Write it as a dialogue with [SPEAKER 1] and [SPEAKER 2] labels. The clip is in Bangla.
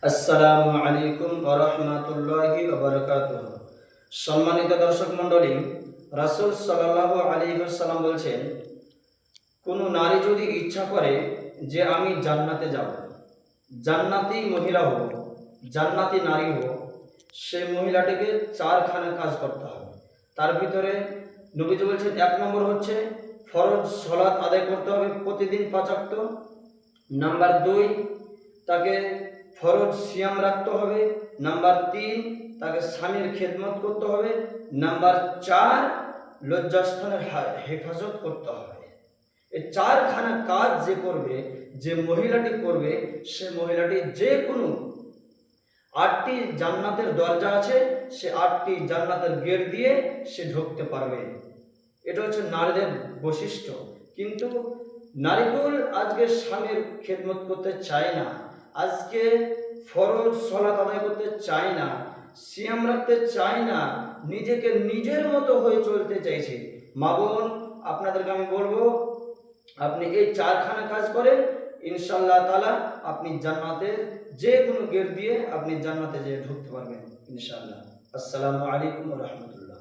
[SPEAKER 1] আসসালামু আলাইকুম ওয়া রাহমাতুল্লাহি ওয়া বারাকাতুহু। সম্মানিত দর্শক মণ্ডলী, রাসূল সাল্লাল্লাহু আলাইহি ওয়াসাল্লাম বলছেন, কোনো নারী যদি ইচ্ছা করে যে আমি জান্নাতে যাব, জান্নাতি মহিলা হব, জান্নাতি নারী হব, সেই মহিলাটিকে চারখানা কাজ করতে হবে। তার ভিতরে নবীজি বলছেন, এক নম্বর হচ্ছে ফরজ সালাত আদায় করতে হবে প্রতিদিন 5 ওয়াক্ত। নাম্বার 2, তাকে ফরজ সিয়াম রাখতে হবে। নাম্বার 3, তাকে স্বামীর খেদমত করতে হবে। নাম্বার 4, লজ্জাস্থানের হেফাজত করতে হবে। এই চারখানা কাজ যে করবে, যে মহিলাটি করবে, সে মহিলাটি যে কোনো 8টি জান্নাতের দরজা আছে, সে 8টি জান্নাতের গেট দিয়ে সে ঢুকতে পারবে। এটা হচ্ছে নারীদের বৈশিষ্ট্য। কিন্তু নারীকুল আজকে স্বামীর খেদমত করতে চায় না, আজকে ফরজ সালাত আদায় করতে চায় না, সিয়াম রাখতে চায় না, নিজেকে নিজের মতো হয়ে চলতে চাইছে। মা বোন, আপনাদেরকে আমি বলবো, আপনি এই চারখানা কাজ করেন, ইনশাআল্লাহ তাআলা আপনি জান্নাতের যে কোনো গেট দিয়ে আপনি জান্নাতে যেয়ে ঢুকতে পারবেন ইনশাআল্লাহ। আসসালামু আলাইকুম ওয়া রাহমাতুল্লাহ।